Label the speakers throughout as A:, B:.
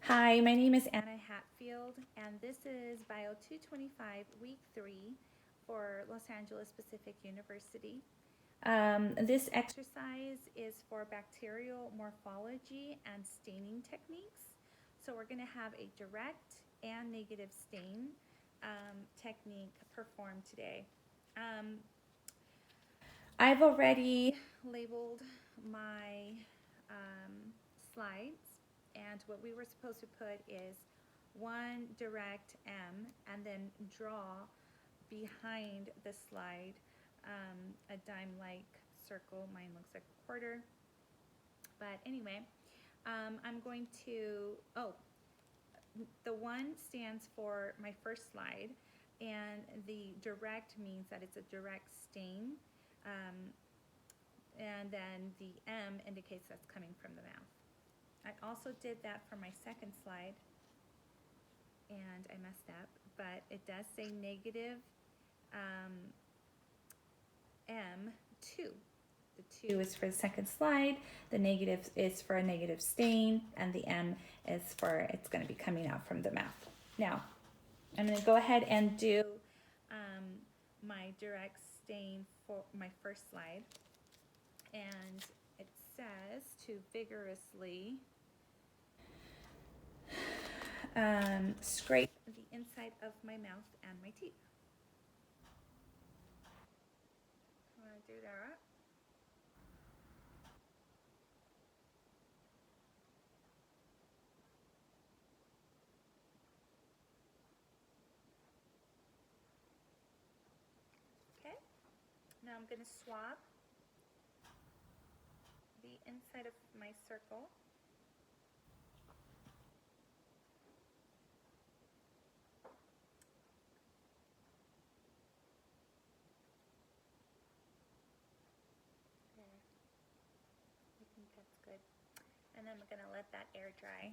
A: Hi, my name is Anna Hatfield, and this is Bio 225, Week 3 for Los Angeles Pacific University. This exercise is for bacterial morphology and staining techniques. So we're going to have a direct and negative stain technique performed today. I've already labeled my slides, and what we were supposed to put is one direct M and then draw behind the slide a dime-like circle. Mine looks like a quarter. But anyway, I'm going to, the one stands for my first slide, and the direct means that it's a direct stain. And then the M indicates that's coming from the mouth. I also did that for my second slide, and I messed up, but it does say negative M2. The 2 is for the second slide, the negative is for a negative stain, and the M is for it's going to be coming out from the mouth. Now, I'm going to go ahead and do my direct stain for my first slide. And it says to vigorously scrape the inside of my mouth and my teeth. I'm going to do that. Okay. Now I'm going to swab the inside of my circle. There. I think that's good. And then I'm going to let that air dry.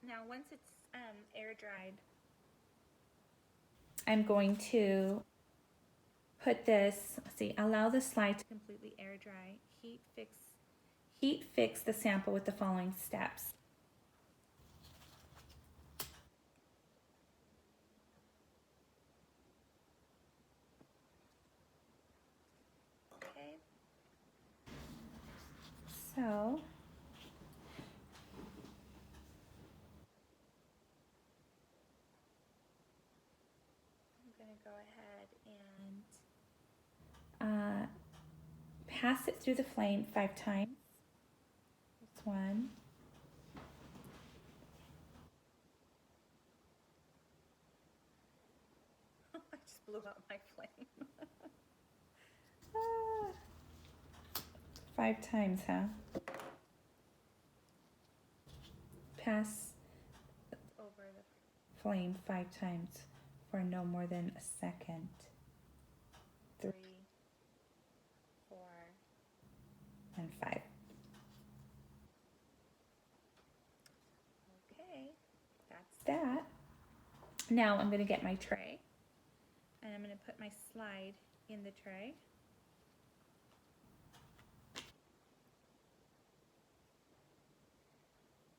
A: Now once it's air dried, I'm going to put this, allow the slide to completely air dry. Heat fix the sample with the following steps. Okay. So I'm going to go ahead and pass it through the flame 5 times. That's 1. I just blew out my flame. 5 times, huh? Pass over the flame 5 times for no more than a second. 3, 4, and 5. Okay, that's that. Now I'm going to get my tray, and I'm going to put my slide in the tray.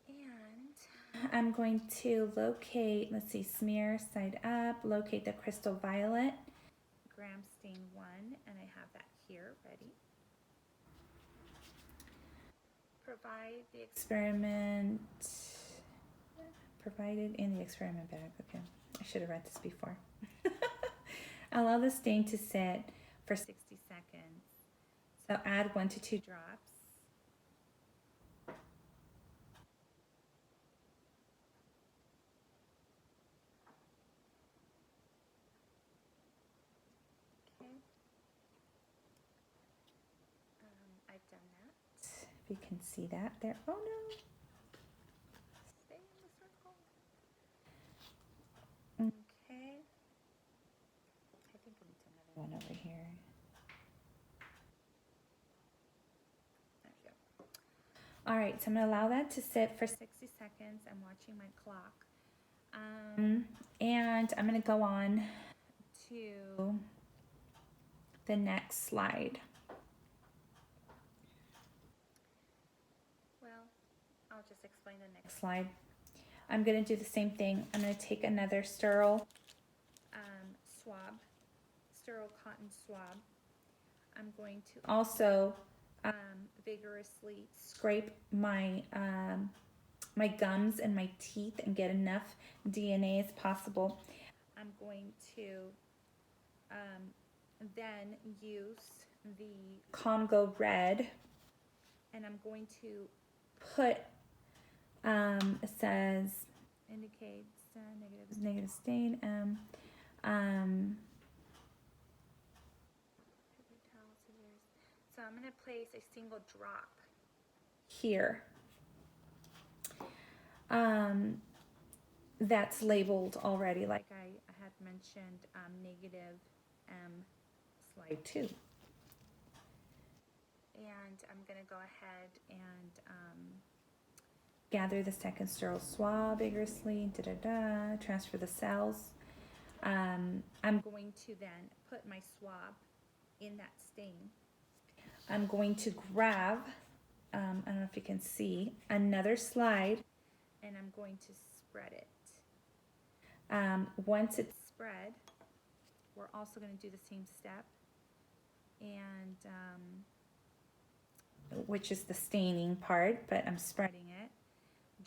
A: And I'm going to locate, smear side up, locate the crystal violet, gram stain 1, and I have that here ready. Provide the experiment, provided in the experiment bag. Okay, I should have read this before. Allow the stain to sit for 60 seconds. So add 1 to 2 drops. Okay. I've done that. If you can see that there. Oh no. Stay in the circle. Okay. I think I need another one over here. There we go. All right, so I'm going to allow that to sit for 60 seconds. I'm watching my clock. And I'm going to go on to the next slide. I'll just explain the next slide. I'm going to do the same thing. I'm going to take another sterile swab, sterile cotton swab. I'm going to also vigorously scrape my my gums and my teeth and get enough DNA as possible. I'm going to then use the Congo red, and I'm going to put, it says, indicates negative stain, so I'm going to place a single drop here. That's labeled already, like I had mentioned, negative slide 2. And I'm going to go ahead and gather the second sterile swab vigorously, transfer the cells. I'm going to then put my swab in that stain. I'm going to grab, I don't know if you can see, another slide, and I'm going to spread it. Once it's spread, we're also going to do the same step, and which is the staining part, but I'm spreading it.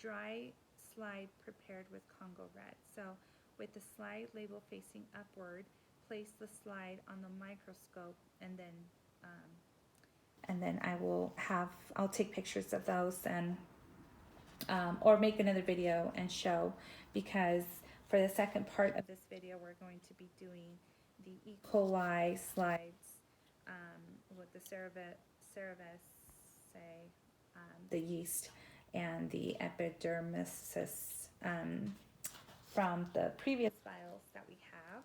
A: Dry slide prepared with Congo red. So with the slide label facing upward, place the slide on the microscope, and then I'll take pictures of those and or make another video and show, because for the second part of this video we're going to be doing the E. coli slides with the cerevisiae, the yeast, and the epidermis from the previous files that we have,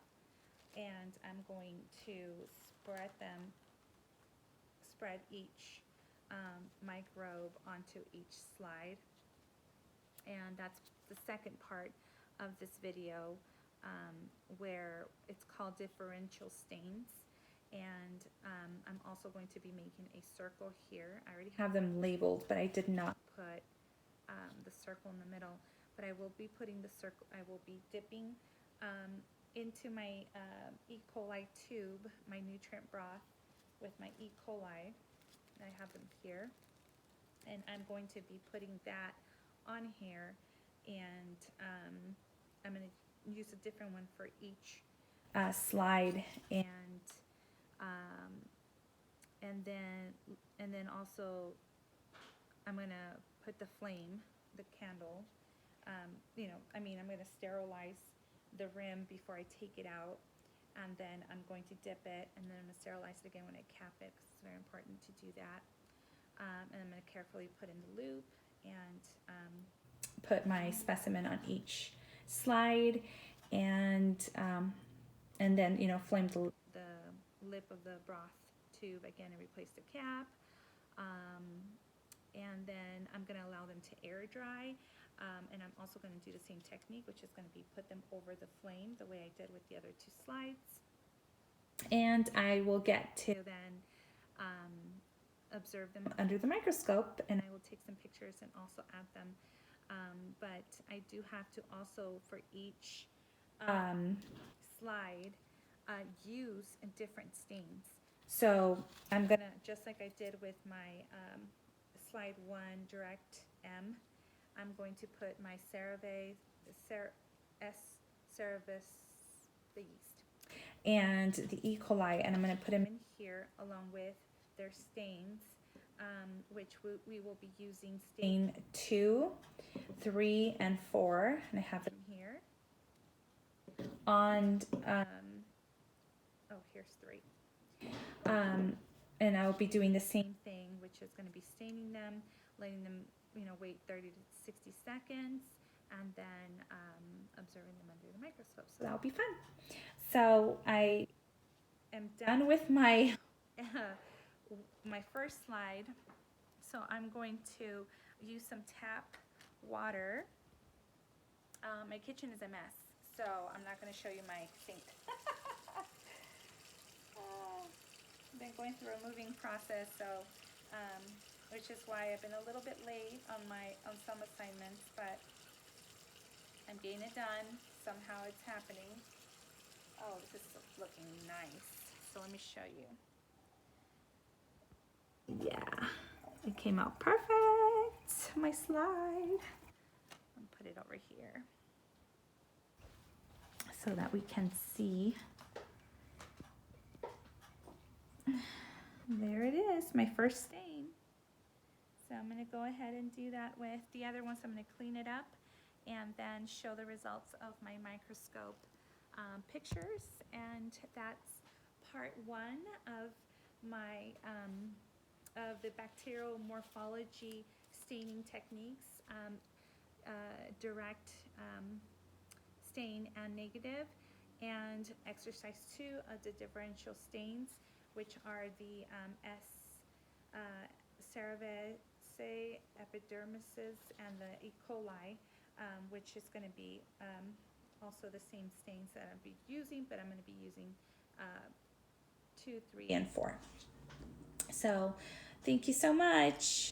A: and I'm going to spread each microbe onto each slide, and that's the second part of this video, where it's called differential stains. And I'm also going to be making a circle here. I already have them labeled, but I did not put the circle in the middle. But I will be putting the circle, I will be dipping into my E. coli tube, my nutrient broth with my E. coli. I have them here. And I'm going to be putting that on here, and I'm going to use a different one for each slide, and then also I'm going to put the flame, the candle, I'm going to sterilize the rim before I take it out, and then I'm going to dip it, and then I'm going to sterilize it again when I cap it, because it's very important to do that. And I'm going to carefully put in the loop and put my specimen on each slide, and then flame the lip of the broth tube again and replace the cap, and then I'm going to allow them to air dry, and I'm also going to do the same technique, which is going to be put them over the flame the way I did with the other 2 slides, and I will get to then observe them under the microscope, and I will take some pictures and also add them, but I do have to also, for each slide, use different stains. So I'm gonna, just like I did with my slide 1 direct M, I'm going to put my cerevisiae, the yeast, and the E. coli, and I'm going to put them in here along with their stains, which we will be using stain 2, 3, and 4, and I have them here. Here's 3. And I will be doing the same thing, which is going to be staining them, letting them, wait 30 to 60 seconds, and then observing them under the microscope. So that'll be fun. So I am done with my my first slide. So I'm going to use some tap water. My kitchen is a mess, so I'm not going to show you my sink. I've been going through a moving process, so which which is why I've been a little bit late on some assignments, but I'm getting it done. Somehow it's happening. Oh, this is looking nice. So let me show you. Yeah, it came out perfect. My slide. I'll put it over here so that we can see. There it is, my first stain. So I'm going to go ahead and do that with the other ones. I'm going to clean it up and then show the results of my microscope pictures. And that's part one of my of the bacterial morphology staining techniques, direct stain and negative, and exercise 2 of the differential stains, which are the cerevisiae, epidermises, and the E. coli, which is going to be also the same stains that I'll be using, but I'm going to be using 2, 3, and 4. So thank you so much.